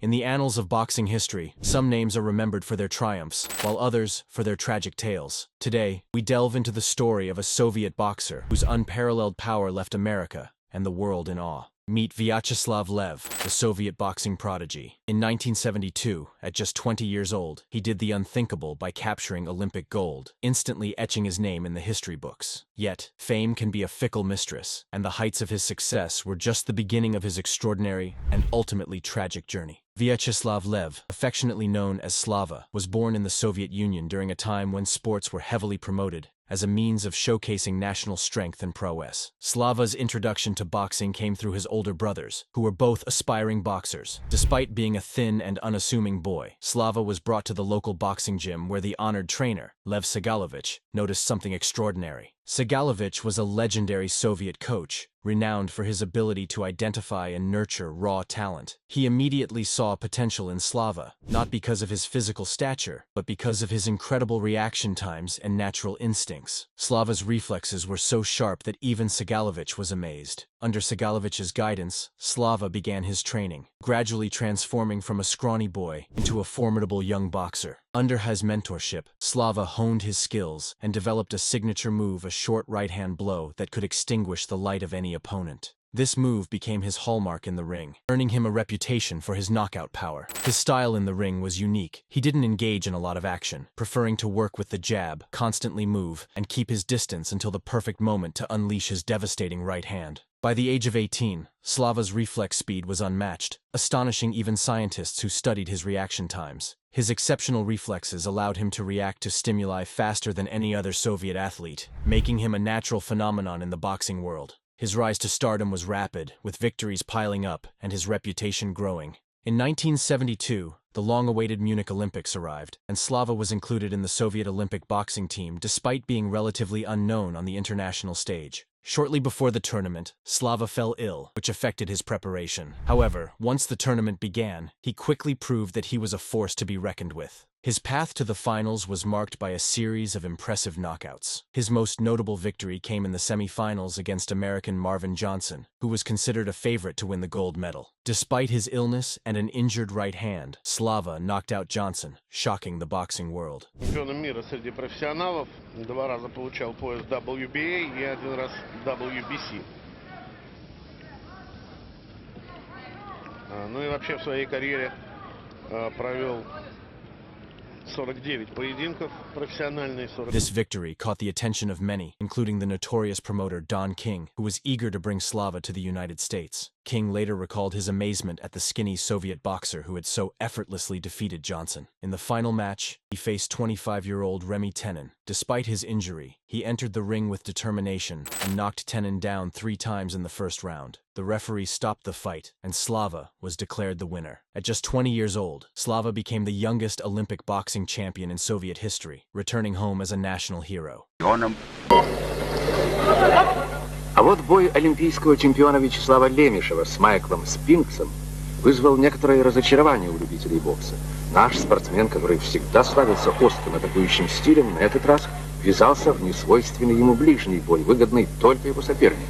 In the annals of boxing history, some names are remembered for their triumphs, while others for their tragic tales. Today, we delve into the story of a Soviet boxer whose unparalleled power left America and the world in awe. Meet Vyacheslav Lev, the Soviet boxing prodigy. In 1972, at just 20 years old, he did the unthinkable by capturing Olympic gold, instantly etching his name in the history books. Yet, fame can be a fickle mistress, and the heights of his success were just the beginning of his extraordinary and ultimately tragic journey. Vyacheslav Lev, affectionately known as Slava, was born in the Soviet Union during a time when sports were heavily promoted as a means of showcasing national strength and prowess. Slava's introduction to boxing came through his older brothers, who were both aspiring boxers. Despite being a thin and unassuming boy, Slava was brought to the local boxing gym where the honored trainer, Lev Segalovich, noticed something extraordinary. Segalovich was a legendary Soviet coach, renowned for his ability to identify and nurture raw talent. He immediately saw potential in Slava, not because of his physical stature, but because of his incredible reaction times and natural instincts. Slava's reflexes were so sharp that even Segalovich was amazed. Under Segalovich's guidance, Slava began his training, gradually transforming from a scrawny boy into a formidable young boxer. Under his mentorship, Slava honed his skills and developed a signature move, a short right-hand blow that could extinguish the light of any opponent. This move became his hallmark in the ring, earning him a reputation for his knockout power. His style in the ring was unique. He didn't engage in a lot of action, preferring to work with the jab, constantly move, and keep his distance until the perfect moment to unleash his devastating right hand. By the age of 18, Slava's reflex speed was unmatched, astonishing even scientists who studied his reaction times. His exceptional reflexes allowed him to react to stimuli faster than any other Soviet athlete, making him a natural phenomenon in the boxing world. His rise to stardom was rapid, with victories piling up and his reputation growing. In 1972, the long-awaited Munich Olympics arrived, and Slava was included in the Soviet Olympic boxing team despite being relatively unknown on the international stage. Shortly before the tournament, Slava fell ill, which affected his preparation. However, once the tournament began, he quickly proved that he was a force to be reckoned with. His path to the finals was marked by a series of impressive knockouts. His most notable victory came in the semi-finals against American Marvin Johnson, who was considered a favorite to win the gold medal. Despite his illness and an injured right hand, Slava knocked out Johnson, shocking the boxing world. Чемпионом мира среди профессионалов, 2 раза получал пояс WBA и 1 раз WBC. Ну и вообще в своей карьере провел 49 поединков, профессиональные 40. This victory caught the attention of many, including the notorious promoter Don King, who was eager to bring Slava to the United States. King later recalled his amazement at the skinny Soviet boxer who had so effortlessly defeated Johnson. In the final match, he faced 25-year-old Remy Tenin. Despite his injury, he entered the ring with determination and knocked Tenin down 3 times in the first round. The referee stopped the fight, and Slava was declared the winner. At just 20 years old, Slava became the youngest Olympic boxing champion in Soviet history, returning home as a national hero. А вот бой олимпийского чемпиона Вячеслава Лемешева с Майклом Спинксом вызвал некоторое разочарование у любителей бокса. Наш спортсмен, который всегда славился острым атакующим стилем, на этот раз ввязался в несвойственный ему ближний бой, выгодный только его сопернику.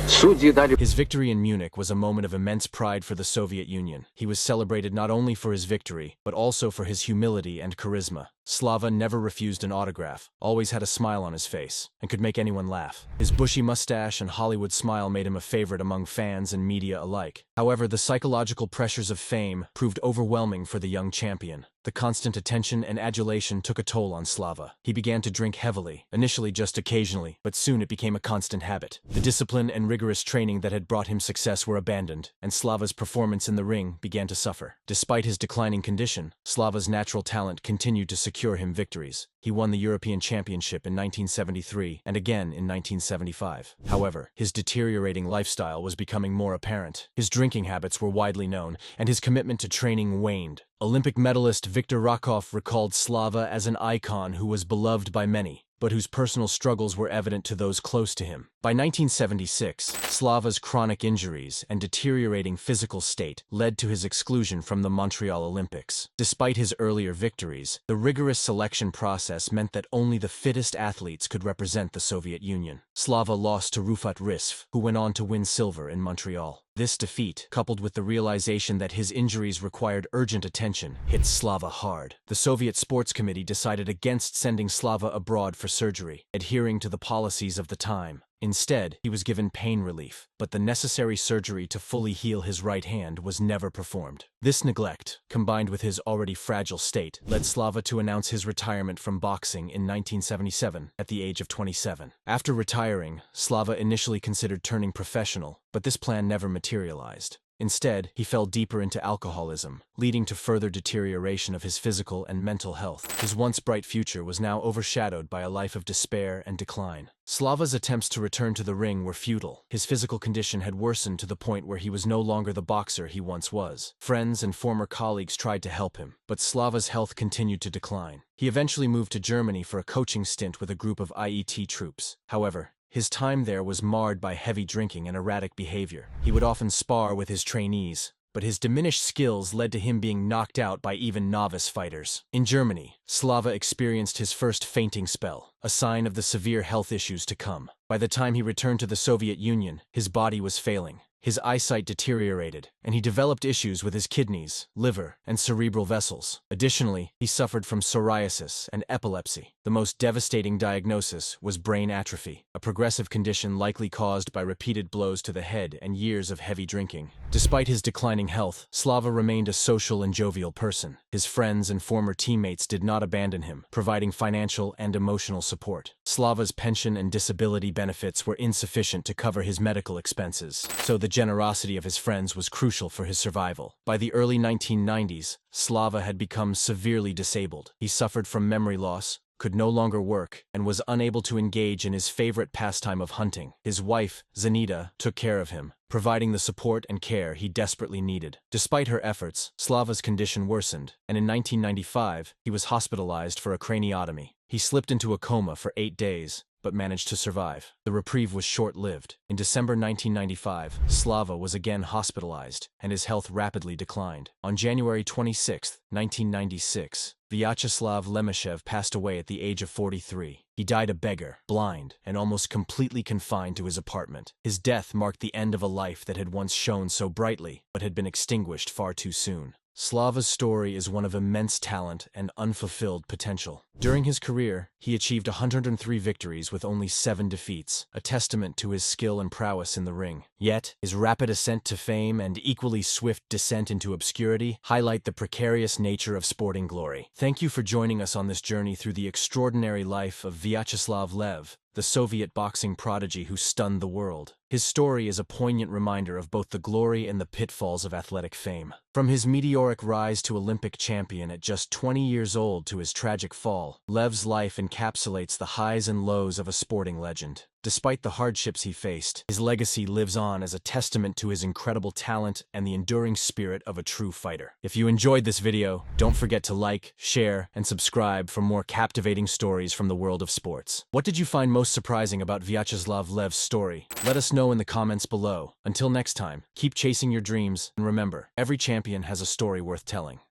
His victory in Munich was a moment of immense pride for the Soviet Union. He was celebrated not only for his victory, but also for his humility and charisma. Slava never refused an autograph, always had a smile on his face, and could make anyone laugh. His bushy mustache and Hollywood smile made him a favorite among fans and media alike. However, the psychological pressures of fame proved overwhelming for the young champion. The constant attention and adulation took a toll on Slava. He began to drink heavily, initially just occasionally, but soon it became a constant habit. The discipline and rigorous training that had brought him success were abandoned, and Slava's performance in the ring began to suffer. Despite his declining condition, Slava's natural talent continued to secure him victories. He won the European Championship in 1973 and again in 1975. However, his deteriorating lifestyle was becoming more apparent. His drinking habits were widely known, and his commitment to training waned. Olympic medalist Viktor Rakov recalled Slava as an icon who was beloved by many, but whose personal struggles were evident to those close to him. By 1976, Slava's chronic injuries and deteriorating physical state led to his exclusion from the Montreal Olympics. Despite his earlier victories, the rigorous selection process meant that only the fittest athletes could represent the Soviet Union. Slava lost to Rufat Risv, who went on to win silver in Montreal. This defeat, coupled with the realization that his injuries required urgent attention, hit Slava hard. The Soviet Sports Committee decided against sending Slava abroad for surgery, adhering to the policies of the time. Instead, he was given pain relief, but the necessary surgery to fully heal his right hand was never performed. This neglect, combined with his already fragile state, led Slava to announce his retirement from boxing in 1977 at the age of 27. After retiring, Slava initially considered turning professional, but this plan never materialized. Instead, he fell deeper into alcoholism, leading to further deterioration of his physical and mental health. His once bright future was now overshadowed by a life of despair and decline. Slava's attempts to return to the ring were futile. His physical condition had worsened to the point where he was no longer the boxer he once was. Friends and former colleagues tried to help him, but Slava's health continued to decline. He eventually moved to Germany for a coaching stint with a group of IET troops. However, his time there was marred by heavy drinking and erratic behavior. He would often spar with his trainees, but his diminished skills led to him being knocked out by even novice fighters. In Germany, Slava experienced his first fainting spell, a sign of the severe health issues to come. By the time he returned to the Soviet Union, his body was failing. His eyesight deteriorated, and he developed issues with his kidneys, liver, and cerebral vessels. Additionally, he suffered from psoriasis and epilepsy. The most devastating diagnosis was brain atrophy, a progressive condition likely caused by repeated blows to the head and years of heavy drinking. Despite his declining health, Slava remained a social and jovial person. His friends and former teammates did not abandon him, providing financial and emotional support. Slava's pension and disability benefits were insufficient to cover his medical expenses, so the generosity of his friends was crucial for his survival. By the early 1990s, Slava had become severely disabled. He suffered from memory loss, could no longer work, and was unable to engage in his favorite pastime of hunting. His wife, Zenita, took care of him, providing the support and care he desperately needed. Despite her efforts, Slava's condition worsened, and in 1995, he was hospitalized for a craniotomy. He slipped into a coma for 8 days, but managed to survive. The reprieve was short-lived. In December 1995, Slava was again hospitalized, and his health rapidly declined. On January 26, 1996, Vyacheslav Lev passed away at the age of 43. He died a beggar, blind, and almost completely confined to his apartment. His death marked the end of a life that had once shone so brightly, but had been extinguished far too soon. Slava's story is one of immense talent and unfulfilled potential. During his career, he achieved 103 victories with only 7 defeats, a testament to his skill and prowess in the ring. Yet, his rapid ascent to fame and equally swift descent into obscurity highlight the precarious nature of sporting glory. Thank you for joining us on this journey through the extraordinary life of Vyacheslav Lev, the Soviet boxing prodigy who stunned the world. His story is a poignant reminder of both the glory and the pitfalls of athletic fame. From his meteoric rise to Olympic champion at just 20 years old to his tragic fall, Lev's life encapsulates the highs and lows of a sporting legend. Despite the hardships he faced, his legacy lives on as a testament to his incredible talent and the enduring spirit of a true fighter. If you enjoyed this video, don't forget to like, share, and subscribe for more captivating stories from the world of sports. What did you find most surprising about Vyacheslav Lev's story? Let us know in the comments below. Until next time, keep chasing your dreams, and remember, every champion has a story worth telling.